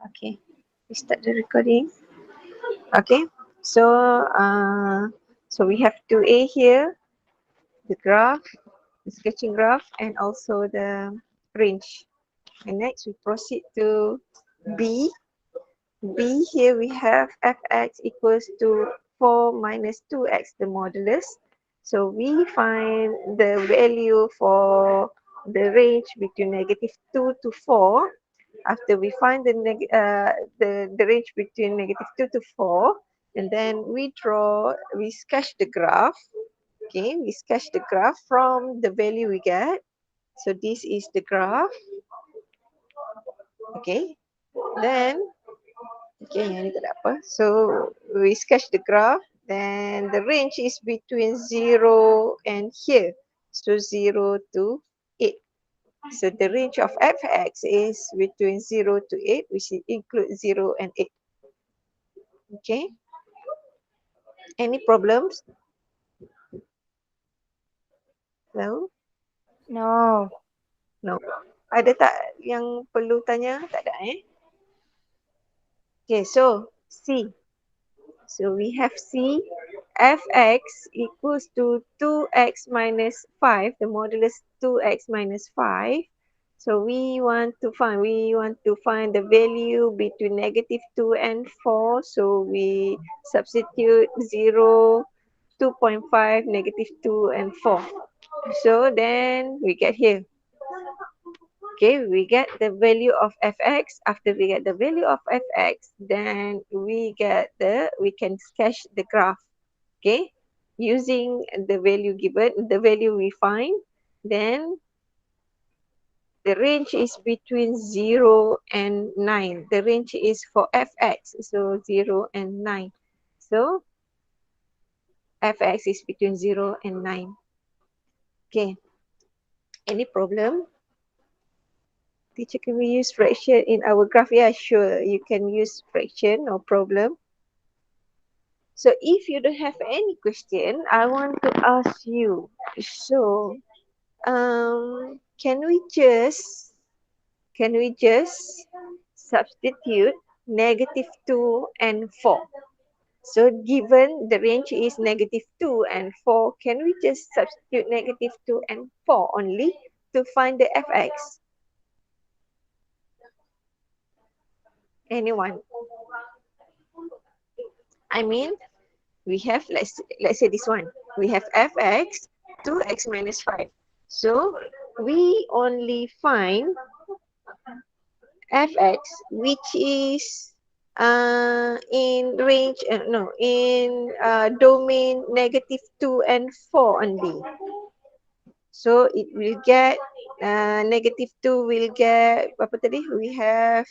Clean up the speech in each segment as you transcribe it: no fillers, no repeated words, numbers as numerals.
Okay, we start the recording. Okay, so so we have 2A here, the graph, the sketching graph, and also the range. And next we proceed to B. B here we have fx equals to 4 minus 2x, the modulus. So we find the value for the range between -2 to 4. After we find the range between -2 to 4, and then we sketch the graph. Okay, we sketch the graph from the value we get. So this is the graph. Okay, then okay, yang ni tak ada apa. So we sketch the graph. Then the range is between 0 and here. So 0 to 8. So the range of fx is between 0 to 8, which includes 0 and 8. Okay. Any problems? No? No. No. Ada tak yang perlu tanya? Tak ada Okay, so C. So we have C, fx equals to 2x minus 5, the modulus 2x minus 5. So we want to find the value between -2 and 4. So we substitute 0, 2.5, -2 and 4. So then we get here. Okay, we get the value of fx. After we get the value of fx, then we can sketch the graph. Okay, using the value given, the value we find, then the range is between 0 and 9. The range is for fx, so 0 and 9. So fx is between 0 and 9. Okay, any problem? Teacher, can we use fraction in our graph? Yeah, sure. You can use fraction, no problem. So if you don't have any question, I want to ask you. So, can we just substitute -2 and 4? So given the range is -2 and 4, can we just substitute -2 and 4 only to find the fx? Anyone? I mean, we have, let's say this one. We have fx, 2x minus 5. So we only find fx which is in range, domain -2 and 4 only. So it will get -2 will get apa tadi? We have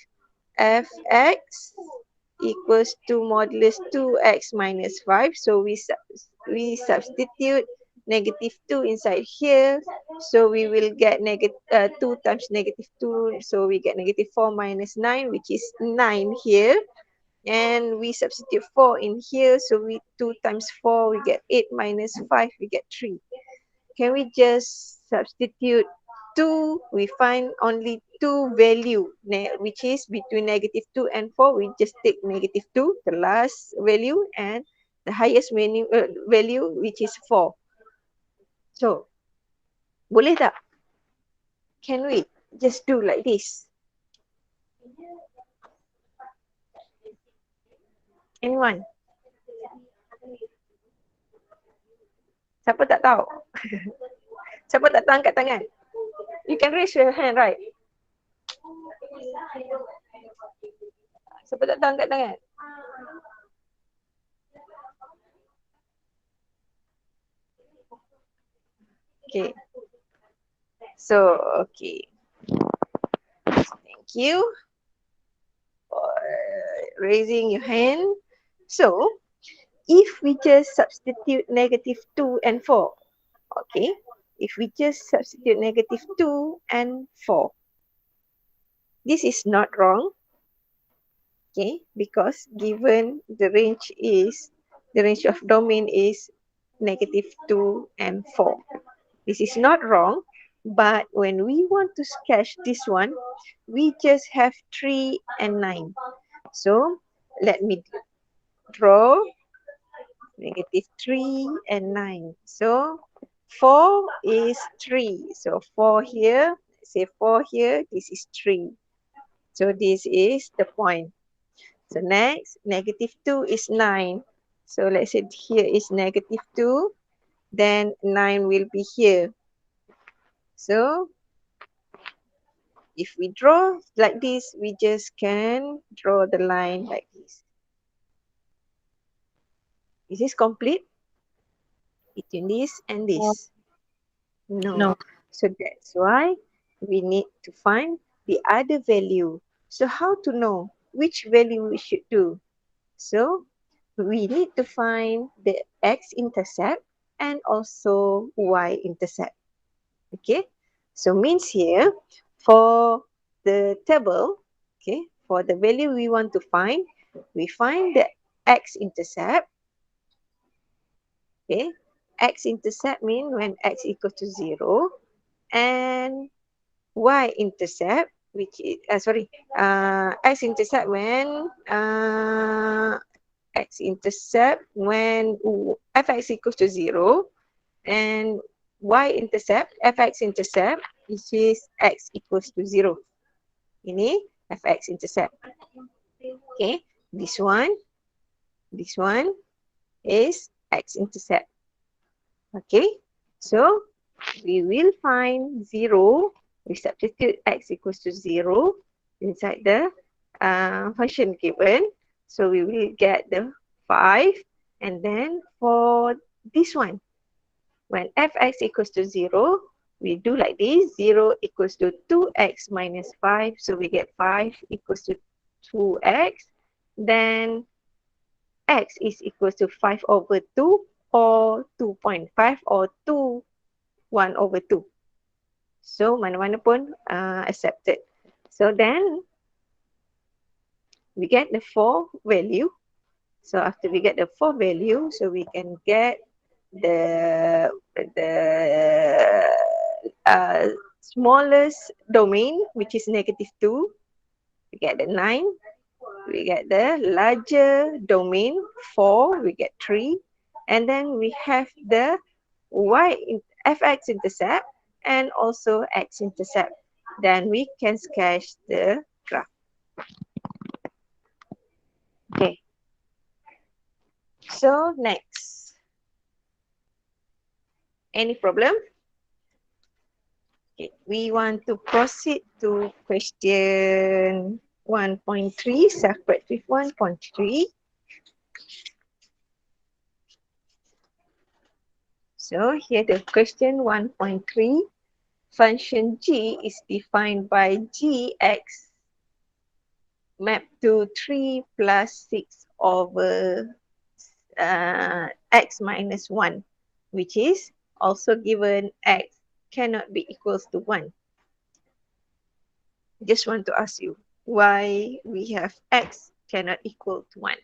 fx equals to modulus 2x minus 5. So we substitute -2 inside here. So we will get 2 times -2. So we get -4 minus 9, which is 9 here. And we substitute 4 in here. So 2 times 4, we get 8 minus 5, we get 3. Can we just substitute 2? We find only 2 value, which is between -2 and 4. We just take -2, the last value, and the highest value, which is 4. So, boleh tak? Can we just do like this? Anyone? Siapa tak tahu? Siapa tak tahu angkat tangan? You can raise your hand, right? Siapa tak tahu angkat tangan? Okay. So, okay. Thank you for raising your hand. So, if we just substitute -2 and 4, okay, if we just substitute -2 and 4, this is not wrong, okay, because given the range of domain is -2 and 4. This is not wrong, But when we want to sketch this one, we just have 3 and 9. So let me draw -3 and 9. So 4 is 3. So 4 here, say 4 here, this is 3. So this is the point. So next, -2 is 9. So let's say here is -2, then 9 will be here. So if we draw like this, we just can draw the line like this. Is this complete? Between this and this? No. No. So that's why we need to find the other value. So how to know which value we should do? So we need to find the x-intercept and also y-intercept. Okay, so means here for the table, okay, for the value we want to find, we find the x-intercept. Okay, x-intercept mean when x equals to 0, and y-intercept, which is x-intercept when x-intercept when fx equals to 0, and y-intercept, fx-intercept, which is x equals to 0. Ini fx-intercept. Okay, this one is x-intercept. Okay, so we will find 0. We substitute x equals to 0 inside the function given. So we will get the 5. And then for this one, when fx equals to 0, we do like this. 0 equals to 2x minus 5. So we get 5 equals to 2x. Then x is equals to 5 over 2 or 2.5 or 2, 1 over 2. So mana-mana pun accepted. So then we get the 4 value. So after we get the 4 value, so we can get the smallest domain, which is -2. We get the 9. We get the larger domain, 4. We get 3. And then we have the fx-intercept and also x-intercept. Then we can sketch the graph. Okay. So next. Any problem? Okay. We want to proceed to question 1.3, separate with 1.3. So here the question 1.3. Function g is defined by gx map to 3 plus 6 over x minus 1, which is also given x cannot be equals to 1. Just want to ask you why we have x cannot equal to 1.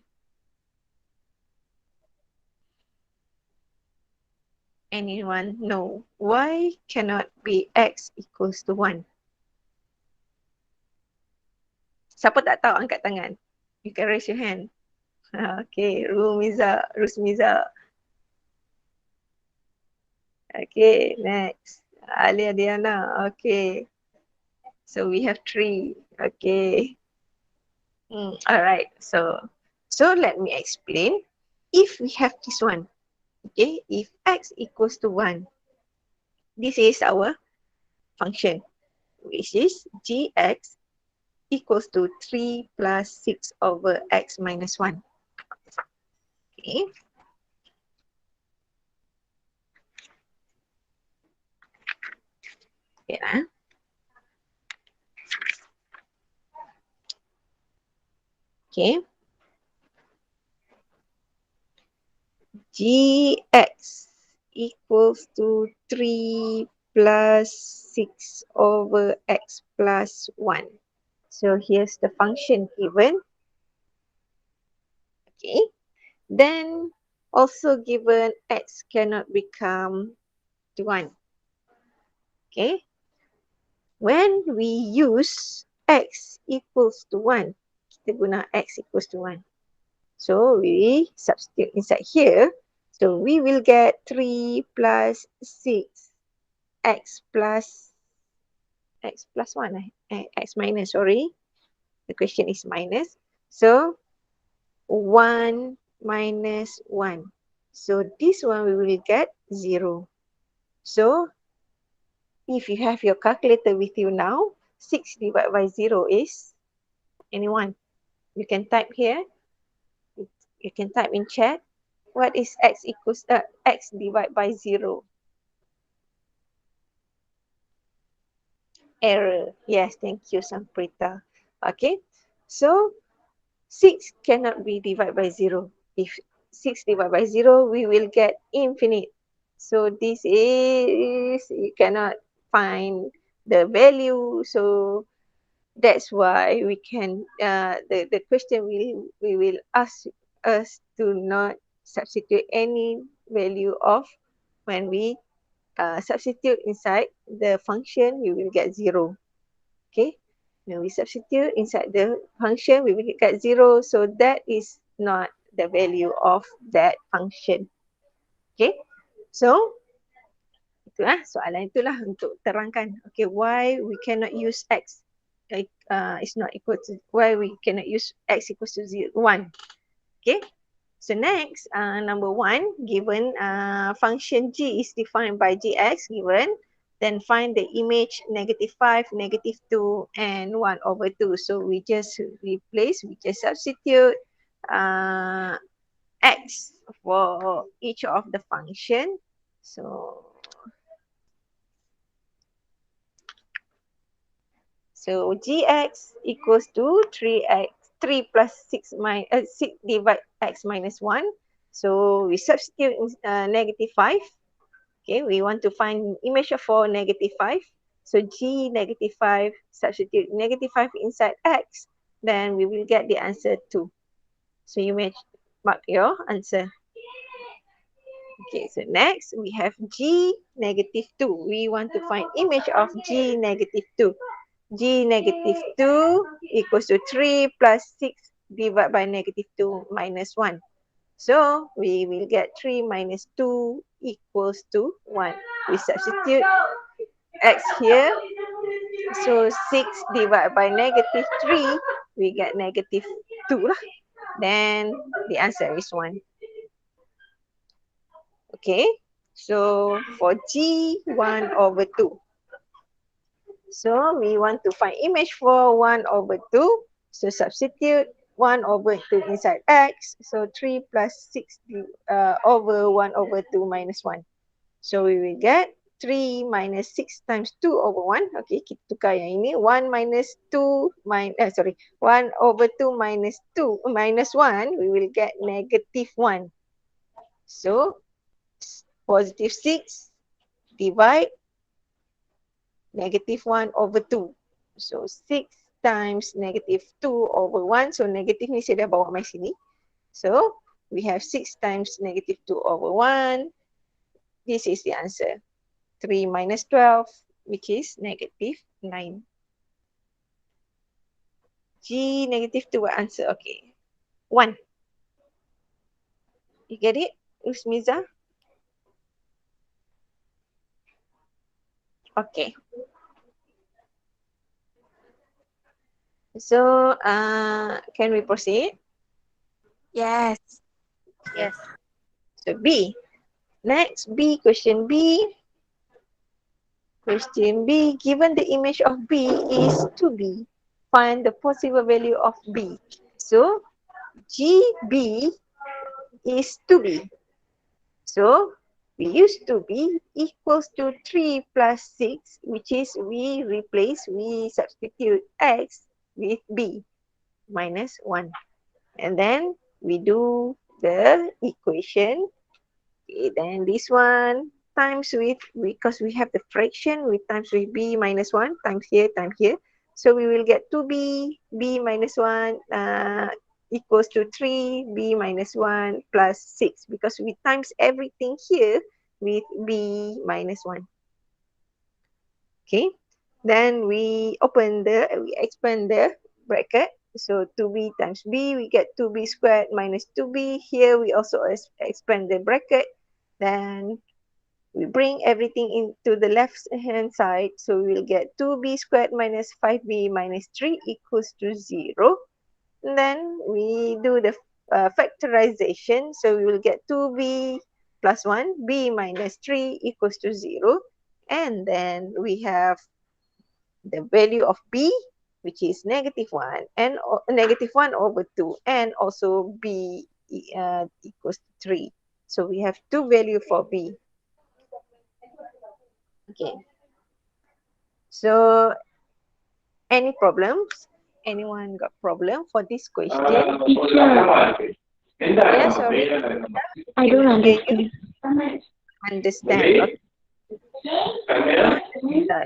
Anyone know why cannot be x equals to 1? Siapa tak tahu angkat tangan? You can raise your hand. Okay, Rusmiza. Okay, next. Alia Diana. Okay. So we have 3. Okay. All right. So let me explain. If we have this one, okay, if x equals to 1, this is our function, which is gx equals to 3 plus 6 over x minus 1. Okay. Yeah. Okay. Gx equals to 3 plus 6 over x plus 1. So here's the function given. Okay. Then also given x cannot become to 1. Okay. when we use x equals to 1, kita guna x equals to 1. So we substitute inside here. So we will get 3 plus 6 x plus 1, x minus, sorry. The question is minus. So 1 minus 1. So this one we will get 0. So if you have your calculator with you now, 6 divided by 0 is anyone. You can type here. You can type in chat. What is x equals x divided by 0? Error. Yes, thank you, Samprita. Okay. So 6 cannot be divided by 0. If 6 divided by 0, we will get infinite. So this is, you cannot find the value. So that's why we can, the question we will ask us to not substitute any value of, when we substitute inside the function, we will get 0. Okay. When we substitute inside the function, we will get 0. So that is not the value of that function. Okay. So itulah soalan itulah untuk terangkan. Okay, why we cannot use x is not equal to, why we cannot use x equals to 1. Okay. So next, number 1, given function g is defined by gx given, then find the image -5, -2, and 1 over 2. So we just replace, we just substitute x for each of the function. So gx equals to 3 plus 6 divide x minus 1. So we substitute -5. Okay, we want to find image for -5. So g -5, substitute -5 inside x, then we will get the answer 2. So you may mark your answer. Okay, so next we have g -2. We want to find image of g -2. G -2 equals to 3 plus 6 divided by -2 minus 1. So we will get 3 minus 2 equals to 1. We substitute x here. So 6 divided by -3, we get -2 lah. Then the answer is 1. Okay. So for g, 1 over 2. So we want to find image for 1 over 2. So substitute 1 over 2 inside x. So 3 plus 6 over 1 over 2 minus 1. So we will get 3 minus 6 times 2 over 1. Okay, kita tukar yang ini. 1 minus 2, 1 over 2 minus 2 minus 1. We will get -1. So positive 6 divide -1 over 2. So 6 times -2 over 1. So negative ni saya dah bawa mai sini. So we have 6 times -2 over 1. This is the answer. 3 minus 12, which is -9. G -2 what answer? Okay. 1. You get it, Usmiza? Okay. So, can we proceed? Yes. Yes. So, B. Next, B, question B. Question B, given the image of B is 2B, find the possible value of B. So, GB is 2B. So, we use 2B equals to 3 plus 6, which is we substitute x with B minus 1. And then we do the equation. Okay, then this one times with, because we have the fraction, we times with b minus 1, times here, times here. So we will get 2b, b minus 1 equals to 3, b minus 1 plus 6, because we times everything here with b minus 1. Okay, Then we expand the bracket. So 2b times b, we get 2b squared minus 2b. Here we also expand the bracket. Then we bring everything into the left hand side. So we will get 2b squared minus 5b minus 3 equals to 0. And then we do the factorization. So we will get 2b plus 1, b minus 3 equals to 0. And then we have the value of b, which is negative 1, and negative 1 over 2, and also b equals to 3. So we have two value for b. Okay. So any problems? Anyone got problem for this question? Teacher, Yeah, sorry. I don't understand. Understand. Okay.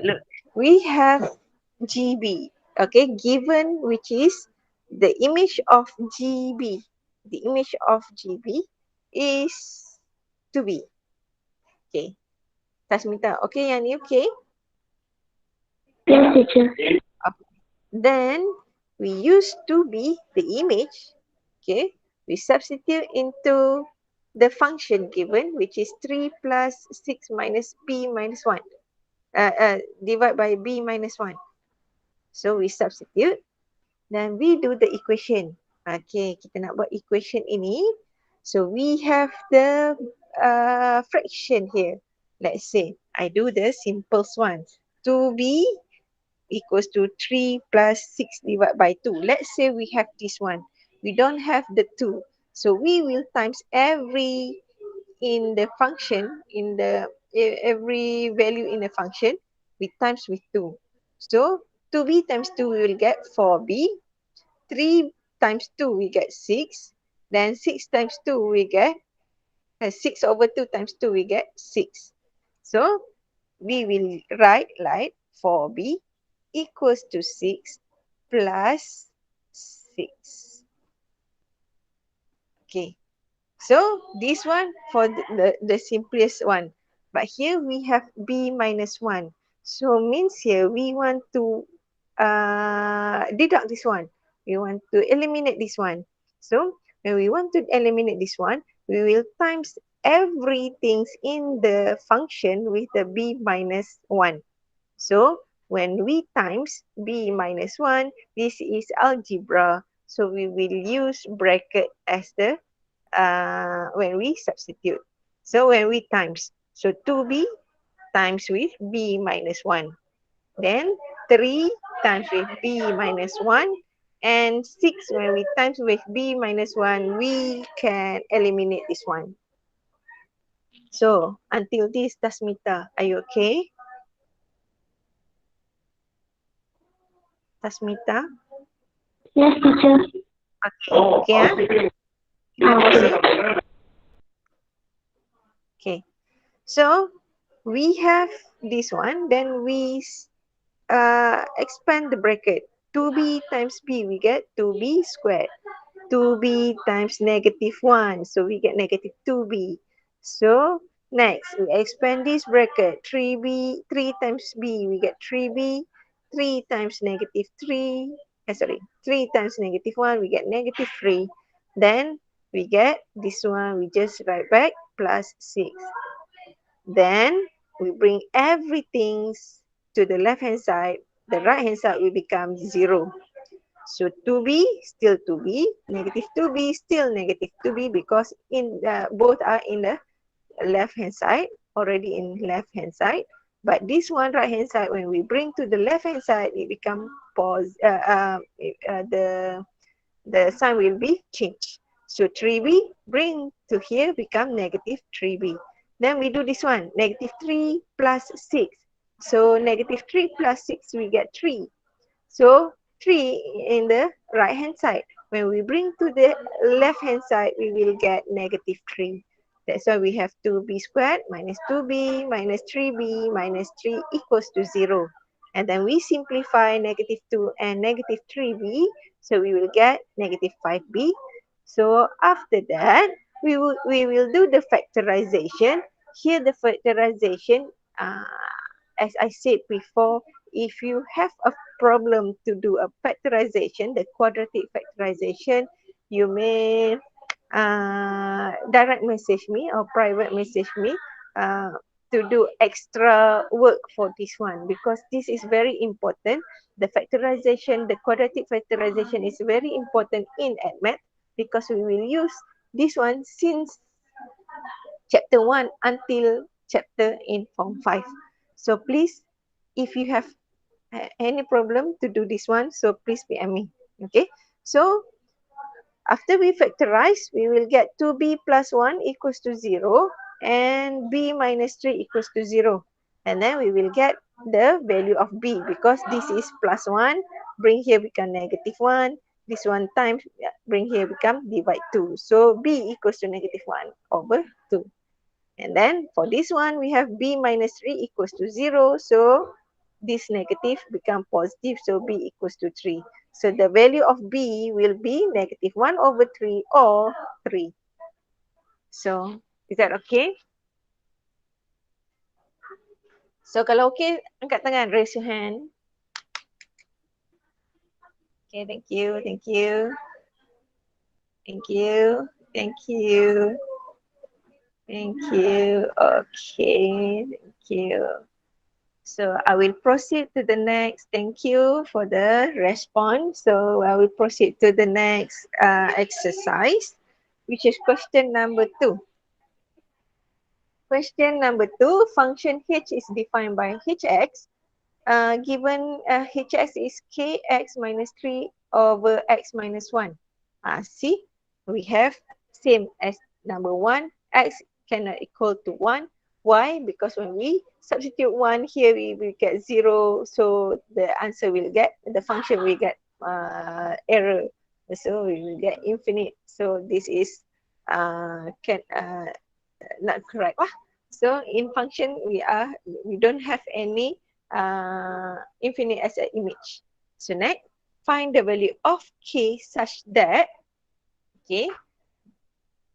Look, we have GB. Okay, given which is the image of GB. The image of GB is 2B. Okay. Tasmita, okay, Yani, okay? Yes, teacher. Then we use 2B, the image, okay? We substitute into the function given, which is 3 plus 6 minus B minus 1. Divide by B minus 1. So we substitute. Then we do the equation. Okay, kita nak buat equation ini. So we have the fraction here. Let's say I do the simplest one. 2B equals to 3 plus 6 divided by 2. Let's say we have this one. We don't have the 2. So we will times every in the function, in the every value in the function, we times with 2. So 2b times 2 we will get 4b. 3 times 2 we get 6. Then 6 times 2 we get 6 over 2 times 2 we get 6. So we will write like 4b equals to 6 plus 6. Okay. So this one for the simplest one. But here we have b minus 1. So means here we want to deduct this one. We want to eliminate this one. So when we want to eliminate this one, we will times everything in the function with the b minus 1. So when we times b minus 1, this is algebra. So we will use bracket as the when we substitute. So when we times, so 2b times with b minus 1. Then 3 times with b minus 1. And 6 when we times with b minus 1, we can eliminate this one. So until this, Tasmita, are you okay? Tasmita? Yes, teacher. Okay. Okay. Okay. So we have this one. Then we expand the bracket. 2b times b, we get 2b squared. 2b times negative 1, so we get negative 2b. So next, we expand this bracket. 3 times b, we get 3b. 3 times negative 3, 3 times negative 1, we get negative 3. Then we get this one, we just write back plus 6. Then we bring everything to the left hand side. The right hand side will become 0. So 2b still 2b, negative 2b still negative 2b, because both are in the left hand side, already in left hand side. But this one right hand side, when we bring to the left hand side, it become the sign will be changed. So 3b bring to here become negative 3b. Then we do this one, negative 3 plus 6. So negative 3 plus 6, we get 3. So 3 in the right hand side. When we bring to the left hand side, we will get negative 3. That's why we have 2b squared minus 2b minus 3b minus 3 equals to 0. And then we simplify negative 2 and negative 3b. So we will get negative 5b. So after that, we will do the factorization. Here the factorization, as I said before, if you have a problem to do a factorization, the quadratic factorization, you may direct message me or private message me to do extra work for this one, because this is very important. The factorization, the quadratic factorization is very important in AdMath, because we will use this one since chapter 1 until chapter in form 5. So please, if you have any problem to do this one, so please PM me. Okay, so after we factorize, we will get 2b plus 1 equals to 0 and b minus 3 equals to 0. And then we will get the value of b, because this is plus 1, bring here become negative 1. This one times, bring here become divide 2. So b equals to negative 1 over 2. And then for this one, we have b minus 3 equals to 0. So this negative become positive. So b equals to 3. So the value of b will be negative 1 over 3 or 3. So is that okay? So kalau okay, angkat tangan, raise your hand. Okay, thank you, thank you. Thank you, thank you. Thank you. Okay, thank you. So I will proceed to the next. Thank you for the response. So I will proceed to the next exercise, which is question number 2. Question number 2, function h is defined by hx. Given hx is kx minus 3 over x minus 1. See, we have same as number 1, x cannot equal to 1. Why? Because when we substitute 1 here, we will get 0. So the answer will get, the function will get error. So we will get infinite. So this is not correct lah. So in function, we don't have any infinite as an image. So next, find the value of k such that, okay,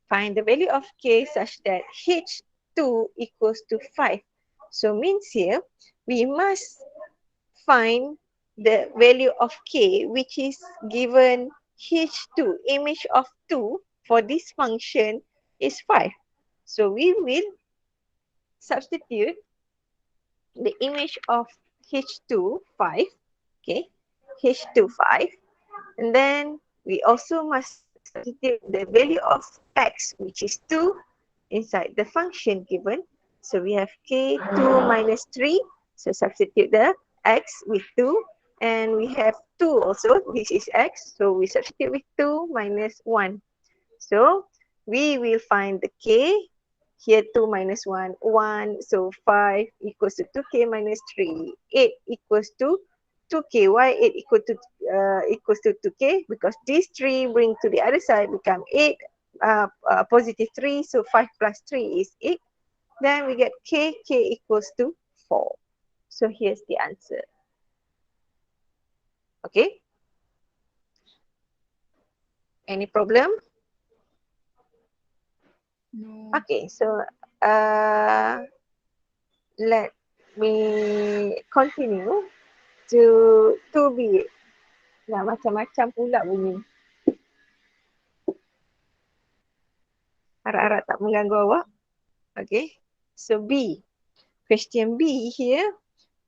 find the value of k such that h2 equals to 5. So means here, we must find the value of k, which is given h2, image of 2 for this function is 5. So we will substitute the image of h2, 5, okay, h2, 5, and then we also must substitute the value of x, which is 2, inside the function given. So we have k2 minus 3, so substitute the x with 2, and we have 2 also, this is x, so we substitute with 2 minus 1. So we will find the k. Here 2 minus 1, 1. So 5 equals to 2k minus 3. 8 equals to 2k. Why 8 equals to 2k? Because this 3 bring to the other side become 8, positive 3. So 5 plus 3 is 8. Then we get k equals to 4. So here's the answer. Okay. Any problem? No. Okay, so let me continue to be. Nah, macam-macam pula bunyi. Harap-harap tak mengganggu awak. Okay, so B. Question B here,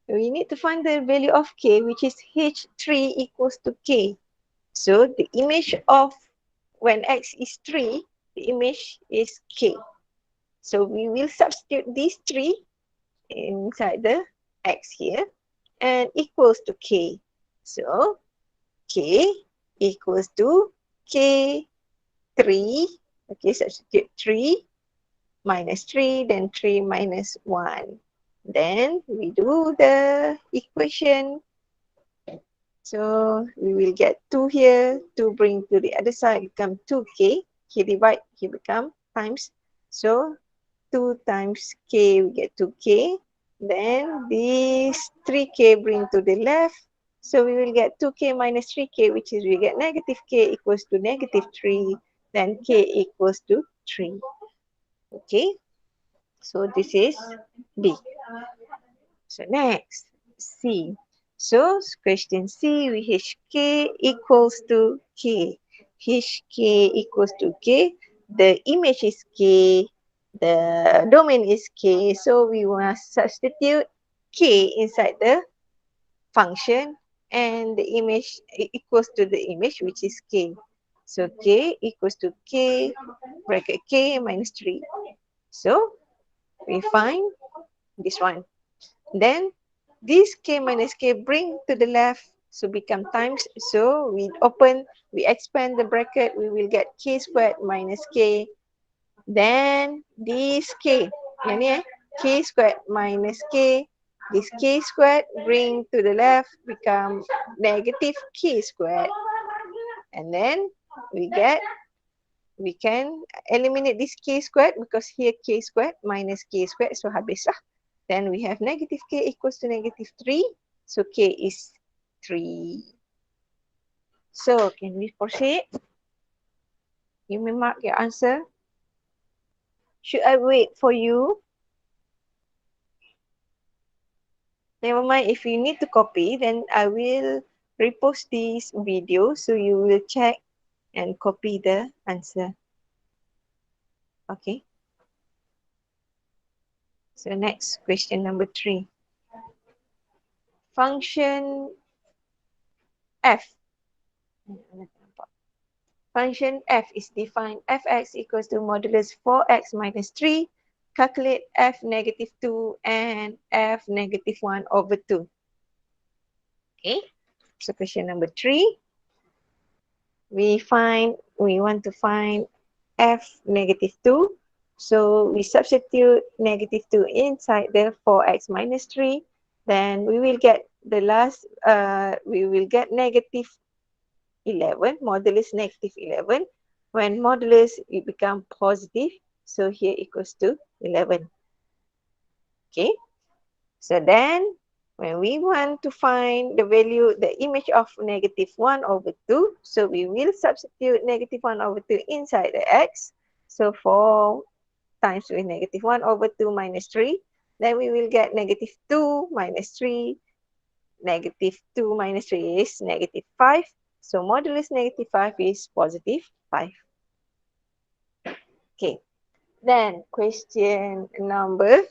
we need to find the value of k, which is h3 equals to k. So the image of when x is 3, the image is k. So we will substitute these 3 inside the x here and equals to k. So k equals to k3. Okay, substitute 3 minus 3, then 3 minus 1. Then we do the equation. So we will get 2 here, 2 bring to the other side, become 2k. Here divide, here become times. So 2 times k, we get 2k. Then this 3k bring to the left. So we will get 2k minus 3k, which is we get negative k equals to negative 3. Then k equals to 3. Okay. So this is B. So next, C. So question C, HK equals to K. HK equals to K. The image is K. The domain is K. So we want to substitute K inside the function and the image equals to the image which is K. So K equals to K bracket K minus 3. So we find this one. Then this K minus K bring to the left, so become times. So we expand the bracket, we will get K squared minus K. Then this K, yang ni K squared minus K. This K squared bring to the left, become negative K squared. And then we can eliminate this K squared because here K squared minus K squared, so habis lah. Then we have negative K equals to negative 3. So K is 3. So can we proceed? You may mark your answer. Should I wait for you? Never mind, if you need to copy, then I will repost this video so you will check and copy the answer. Okay. So next, question number 3. Function f. Function f is defined fx equals to modulus 4x minus 3. Calculate f negative 2 and f negative 1 over 2. Okay, so question number 3. We want to find f negative 2. So we substitute negative 2 inside the 4x minus 3. Then we will get the last, we will get negative 11, modulus negative 11. When modulus, it become positive. So here equals to 11. Okay. So then, when we want to find the value, the image of negative 1 over 2, so we will substitute negative 1 over 2 inside the x. So 4 times with negative 1 over 2 minus 3. Then we will get negative 2 minus 3. Negative 2 minus 3 is negative 5. So modulus negative 5 is positive 5. Okay. Then question number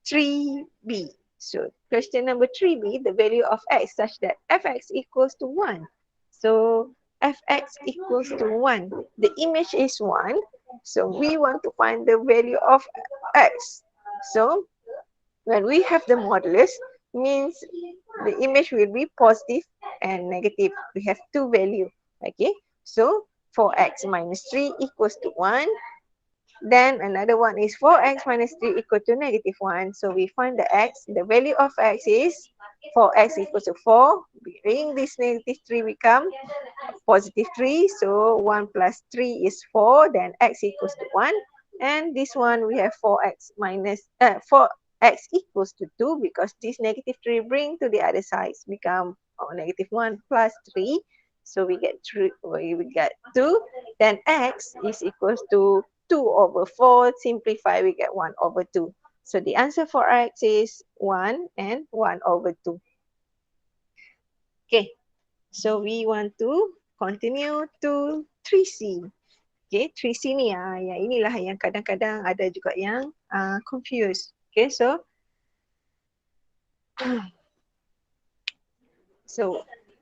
3b. So question number 3b, the value of x such that fx equals to 1. So fx equals to 1. The image is 1. So we want to find the value of x. So when we have the modulus, means the image will be positive and negative. We have two values. Okay. So 4x minus 3 equals to 1. Then another one is 4x minus 3 equal to negative 1. So we find the x. The value of x is 4x equals to 4. Bring this negative 3 become positive 3. So 1 plus 3 is 4. Then x equals to 1. And this one we have 4x equals to 2 because this negative 3 bring to the other side become negative 1 plus 3. So we get 2. Then x is equals to 2 over 4. Simplify, we get 1 over 2. So the answer for x is 1 and 1 over 2. Okay. So we want to continue to 3C. Okay, 3C ni yang inilah yang kadang-kadang ada juga yang confused. Okay, so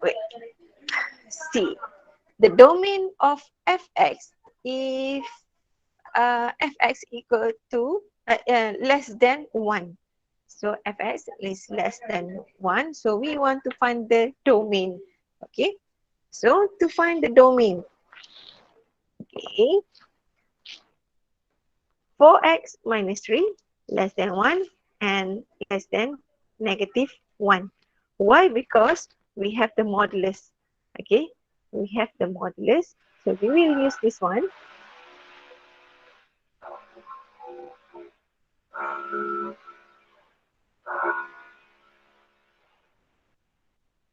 wait. C. The domain of fx if fx equal to less than 1. So fx is less than 1. So we want to find the domain. Okay. So to find the domain, okay, 4x minus 3 less than 1 and less than negative 1. Why? Because we have the modulus. Okay, we have the modulus. So we will use this one.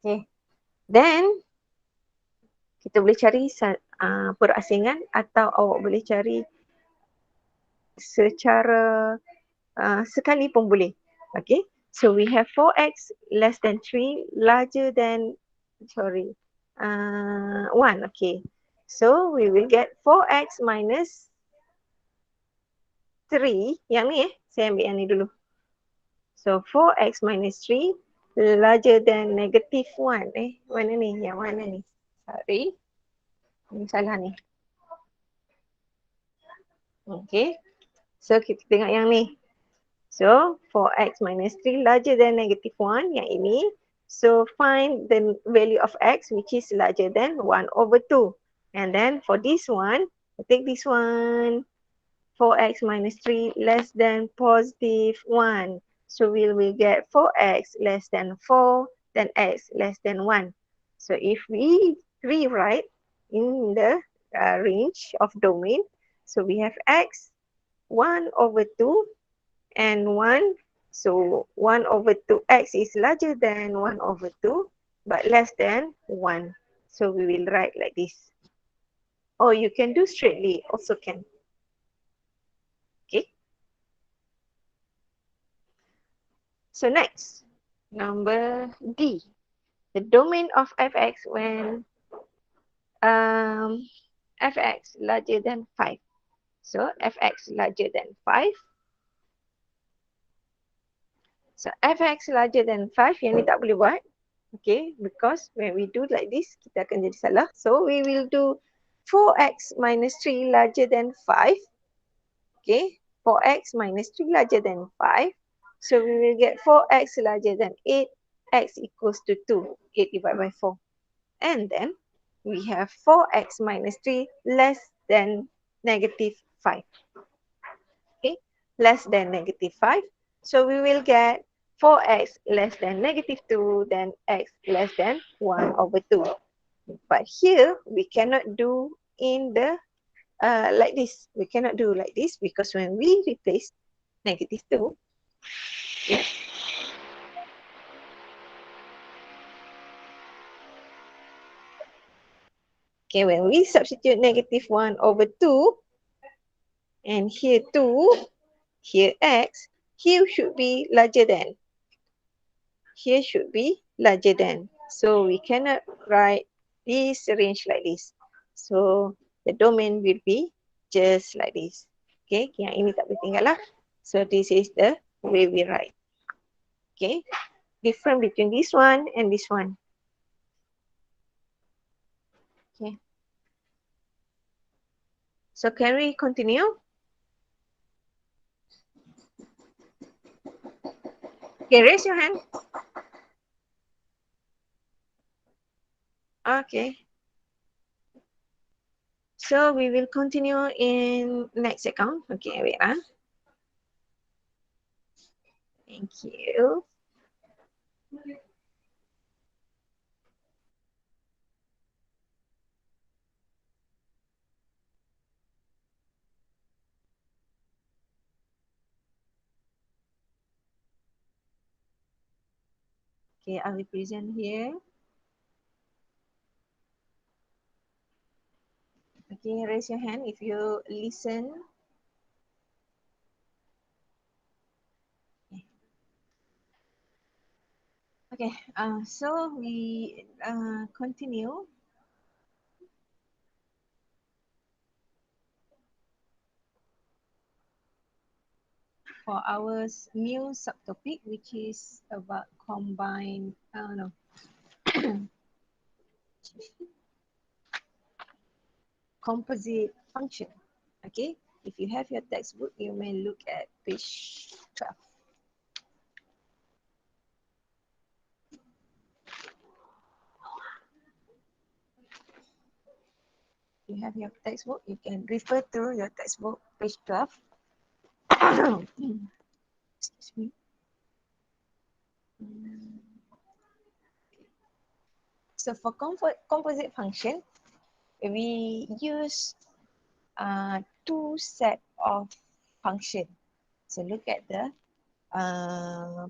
Okay, then kita boleh cari perasingan atau awak boleh cari secara sekali pun boleh. Okay, So we have 4x less than 3 larger than, sorry, 1. Okay. So we will get 4x minus 3. Yang ni saya ambil yang ni dulu. So 4x minus 3 larger than negative 1. Mana ni? Yang mana ni? Sorry. Ini salah ni. Okay. So kita tengok yang ni. So 4x minus 3 larger than negative 1. Yang ini. So find the value of x which is larger than 1 over 2. And then for this one, take this one. 4x minus 3 less than positive 1. So we will get 4x less than 4, then x less than 1. So if we rewrite in the range of domain, so we have x 1 over 2 and 1. So 1 over 2x is larger than 1 over 2 but less than 1. So we will write like this. Or you can do straightly also can. Okay. So next, number D. The domain of fx when fx larger than 5. So fx larger than 5. So fx larger than 5, yang ni tak boleh buat. Okay, because when we do like this, kita akan jadi salah. So we will do 4x minus 3 larger than 5. Okay, 4x minus 3 larger than 5. So we will get 4x larger than 8, x equals to 2, 8 divided by 4. And then we have 4x minus 3 less than negative 5. Okay, less than negative 5. So we will get 4x less than negative 2, then x less than 1 over 2. But here we cannot do in the like this. We cannot do like this because when we replace negative 2, yeah, okay, when we substitute negative 1 over 2, and here 2, here x, here should be larger than. Here should be larger than. So we cannot write this range like this. So the domain will be just like this. Okay, yang ini tak boleh tinggal lah. So this is the way we write. Okay, different between this one and this one. Okay. So can we continue? Okay, raise your hand. Okay. So we will continue in next account. Okay, wait. Thank you. Okay, I will present here. Okay, raise your hand if you listen. Okay, so we continue. For our new subtopic, which is about combined, composite function. Okay, if you have your textbook, you may look at page 12. If you have your textbook, you can refer to your textbook, page 12. Excuse me. So for composite function, we use two set of function. So look at the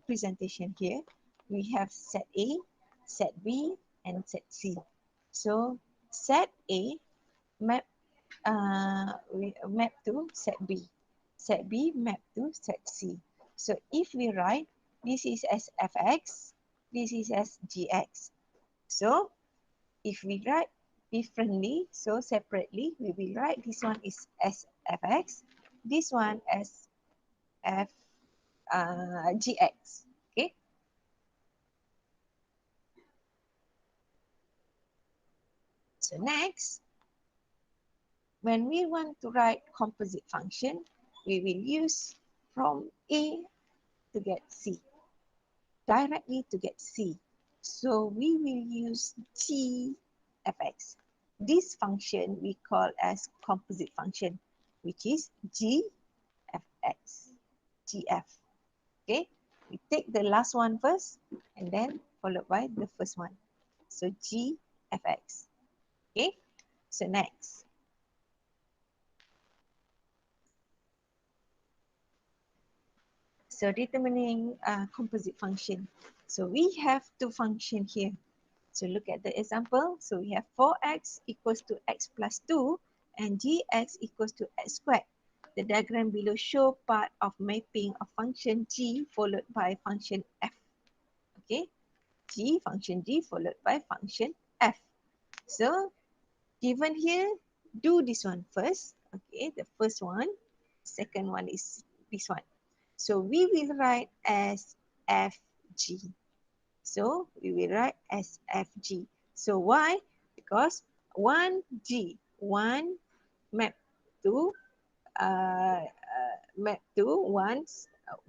presentation here. We have set A, set B, and set C. So set A map we map to set B. Set B map to set C. So if we write this is as fx, this is as gx. So if we write differently, so separately, we will write this one is as fx, this one as gx. Okay. So next, when we want to write composite function, we will use from A to get C, directly to get C. So we will use gfx. This function we call as composite function, which is gfx, gf. Okay, we take the last one first and then followed by the first one. So gfx. Okay, so next. So determining composite function. So we have two functions here. So look at the example. So we have 4x equals to x plus 2 and gx equals to x squared. The diagram below show part of mapping of function g followed by function f. Okay, function g followed by function f. So given here, do this one first. Okay, the first one. Second one is this one. So we will write as fg. So we will write as fg. So why? Because 1g, 1 map to map to 1,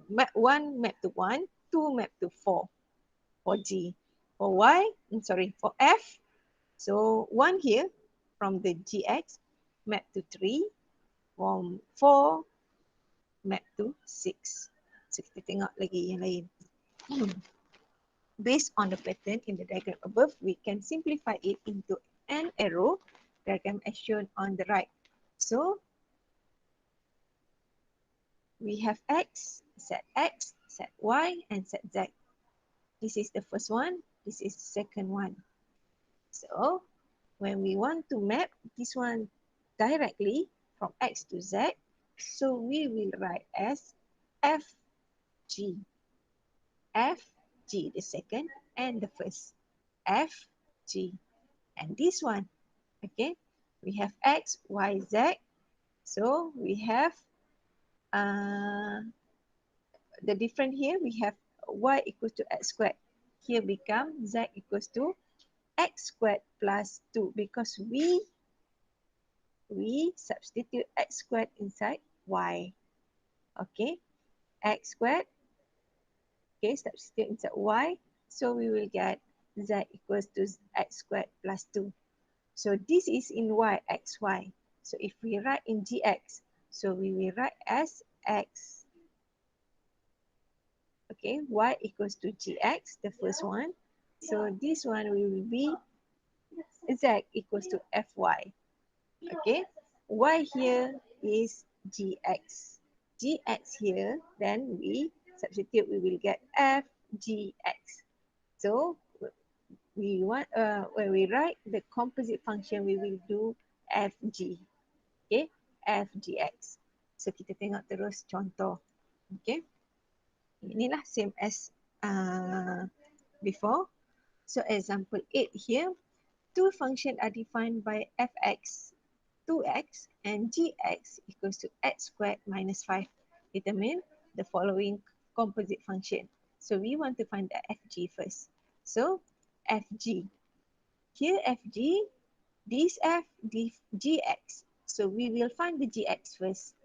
map 1 map to 1, 2 map to 4 for g. For y, sorry, for f, so 1 here from the gx map to 3, from 4 map to 6. So kita tengok lagi yang lain. Based on the pattern in the diagram above, we can simplify it into an arrow diagram as shown on the right. So we have x, set y, and set z. This is the first one. This is the second one. So when we want to map this one directly from x to z, so we will write as fg. fg, the second and the first. fg. And this one, okay, we have x, y, z. So we have the different here, we have y equals to x squared. Here become z equals to x squared plus 2 because we substitute x squared inside y. Okay, x squared, okay, substitute inside y. So we will get z equals to x squared plus 2. So this is in y, xy. So if we write in gx, so we will write as x. Okay, y equals to gx, the first one. So this one will be z equals to fy. Okay, y here is gx. Gx here, then we substitute, we will get fgx. So we want when we write the composite function, we will do fg. Okay, fgx. So kita tengok terus contoh. Okay, inilah same as before. So example 8 here, two functions are defined by fx 2x and gx equals to x squared minus 5. Determine the following composite function. So we want to find the fg first. So fg. Here fg, this f, this gx. So we will find the gx first.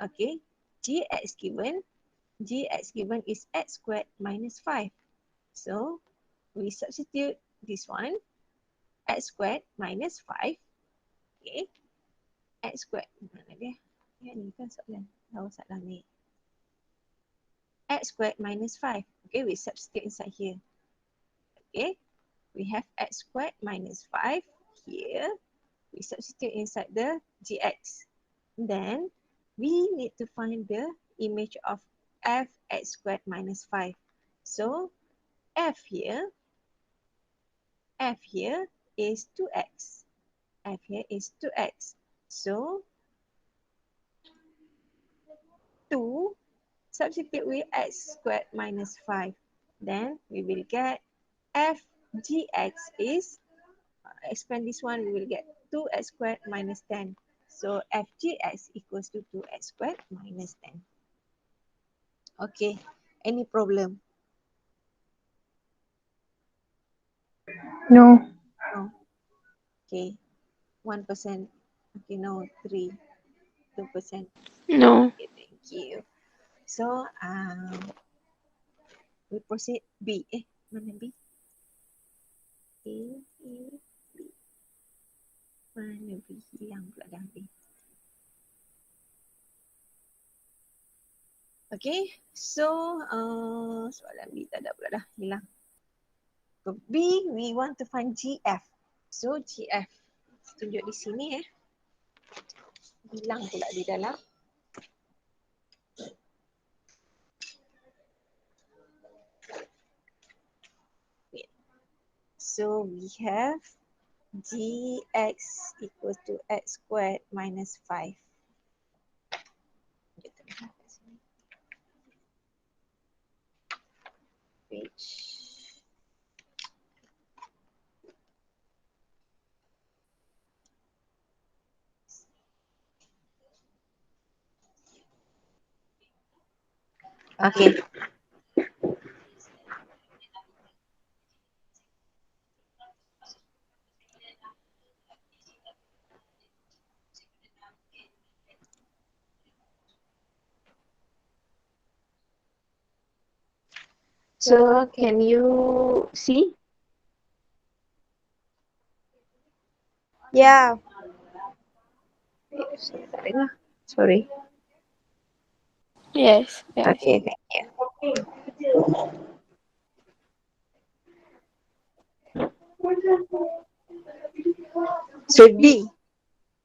Okay, gx given is x squared minus 5. So we substitute this one, x squared minus 5. Okay, x squared, mana dia? Ya, ni kan soalan. Tahu soalan ni. X squared minus 5. Okay, we substitute inside here. Okay, we have x squared minus 5 here. We substitute inside the gx. Then we need to find the image of f x squared minus 5. So f here is 2x. F here is 2x. So 2 substitute with x squared minus 5. Then we will get f gx is, expand this one, we will get 2x squared minus 10. So f gx equals to 2x squared minus 10. Okay, any problem? No. No. Okay, 1%. Okay, no, 2%. No. Okay, thank you. So, we proceed B. Mana B? A, B. Mana B? Hilang pula dah B. Okay, so soalan B tak ada pula dah, hilang. So B, we want to find GF. So GF, tunjuk di sini hilang pula di dalam. So we have gx equals to x squared minus 5. Which okay. So can you see? Yeah. Sorry. Yes. Yes. Okay, thank you. So D.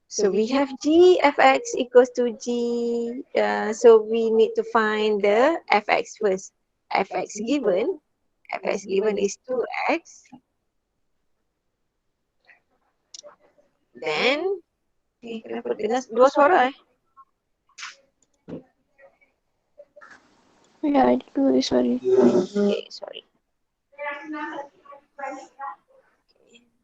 So we have gfx equals to g. So we need to find the fx first. Fx given is 2x. Then, kenapa dengar dua suara Yeah, I did really sorry. Okay, sorry.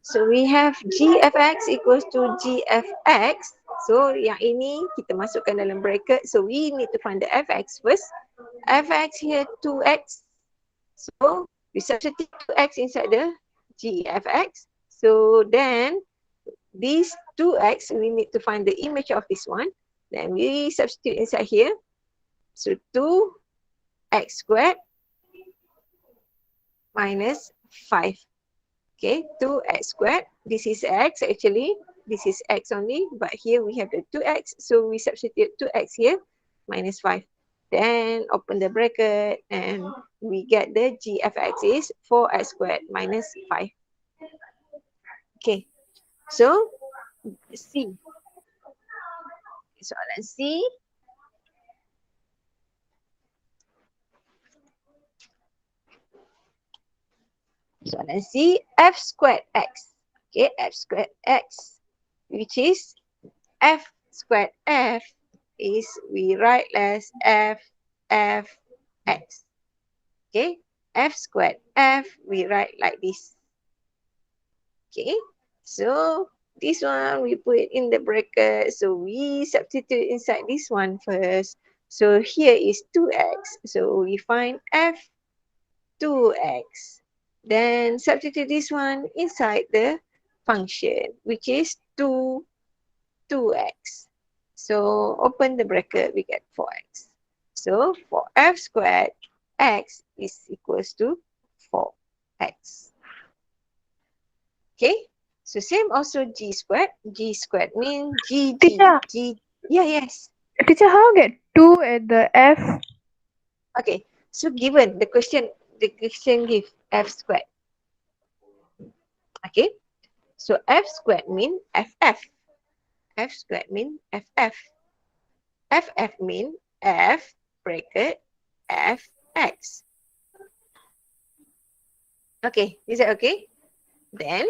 So we have gfx equals to gfx. So yang ini kita masukkan dalam bracket. So we need to find the fx first. Fx here 2x. So we substitute 2x inside the gfx. So then this 2x, we need to find the image of this one. Then we substitute inside here. So 2x squared minus 5. Okay, 2x squared. This is x actually. This is x only. But here we have the 2x. So we substitute 2x here minus 5. Then open the bracket and we get the gfx is 4x squared minus 5. Okay, so C. Soalan C. Soalan C, f squared x. Okay, f squared x, which is f squared f is we write as f x. Okay, f squared f we write like this. Okay, so this one we put in the bracket. So we substitute inside this one first. So here is 2x. So we find f 2x. Then substitute this one inside the function, which is 2x. So open the bracket, we get 4x. So for f squared, x is equals to 4x. Okay, so same also g squared. G squared means g. Yeah, yes. Teacher, how get 2 at the F? Okay, so given the question give f squared. Okay, so f squared mean ff. F squared mean ff. Ff mean f bracket fx. Okay, is that okay? Then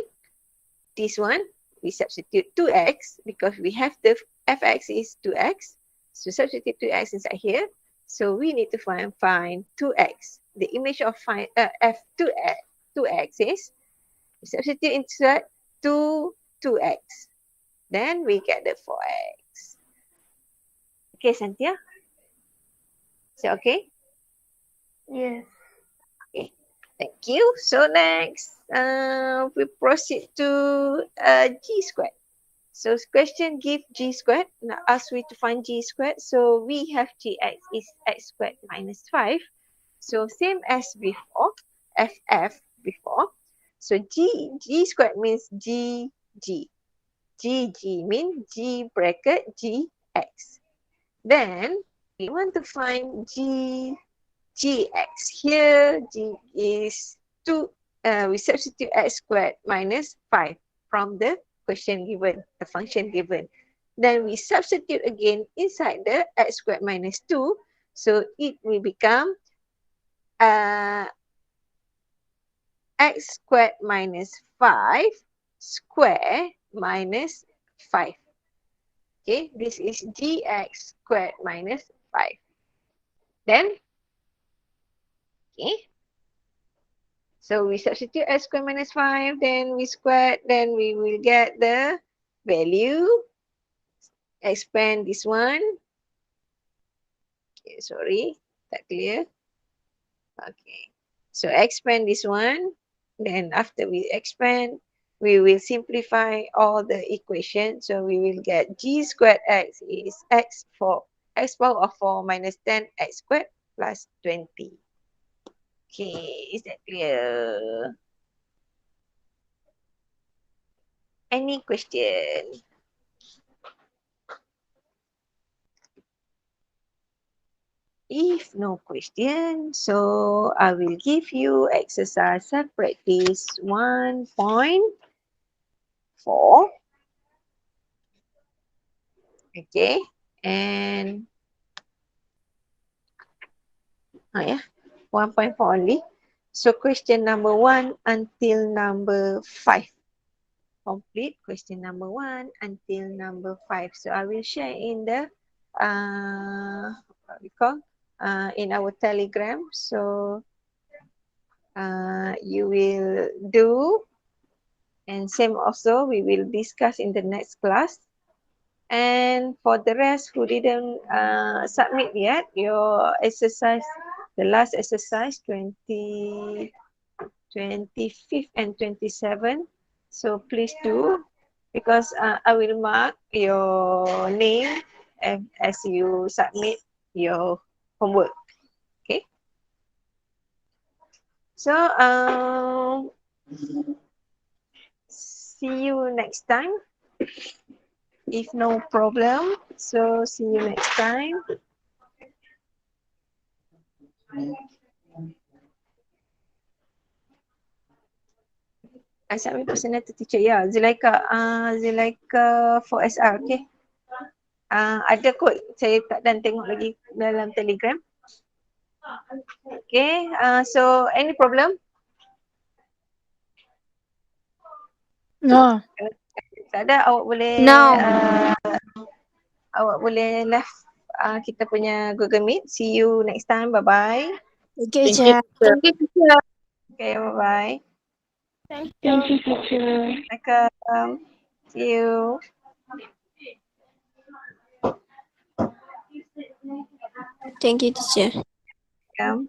this one we substitute 2x because we have the fx is 2x. So substitute 2x inside here. So we need to find 2x. The image of f2x is, we substitute inside 2x. Then we get the 4x. Okay, Cynthia? Is that okay? Yes. Okay, thank you. So next, we proceed to g squared. So question give g squared. Now ask we to find g squared. So we have gx is x squared minus 5. So same as before, ff before. So g squared means g. G means g bracket gx. Then we want to find gx. Here g is 2. We substitute x squared minus 5 from the question given, the function given. Then we substitute again inside the x squared minus 2. So it will become x squared minus 5 square minus 5. Okay, this is gx squared minus 5. Then, okay, so we substitute x squared minus 5, then we squared, then we will get the value. Expand this one. Okay, sorry, not clear. Okay, so expand this one. Then after we expand, we will simplify all the equations. So we will get g squared x is x power of 4 minus 10 x squared plus 20. Okay, is that clear? Any question? If no question, so I will give you exercise practice 1.4. Okay, and yeah, 1.4 only. So question number 1 until number 5. Complete question number 1 until number 5. So I will share in the what we call in our Telegram. So you will do, and same also we will discuss in the next class. And for the rest who didn't submit yet, your exercise, the last exercise, 25th and 27th. So please do, because I will mark your name as you submit your homework. Okay. So see you next time. If no problem, so see you next time. I submit personal to teacher. Ya, Zulaika, Zulaika for SR, okay. Ada kot, saya tak dan tengok lagi dalam Telegram. Okay, so any problem? No. Tak ada, awak boleh No. Awak boleh left kita punya Google Meet. See you next time. Bye-bye. Okay, teacher. Thank you, teacher. Okay, bye-bye. Thank Thank you, teacher. Welcome. See you. Thank you, teacher. Welcome.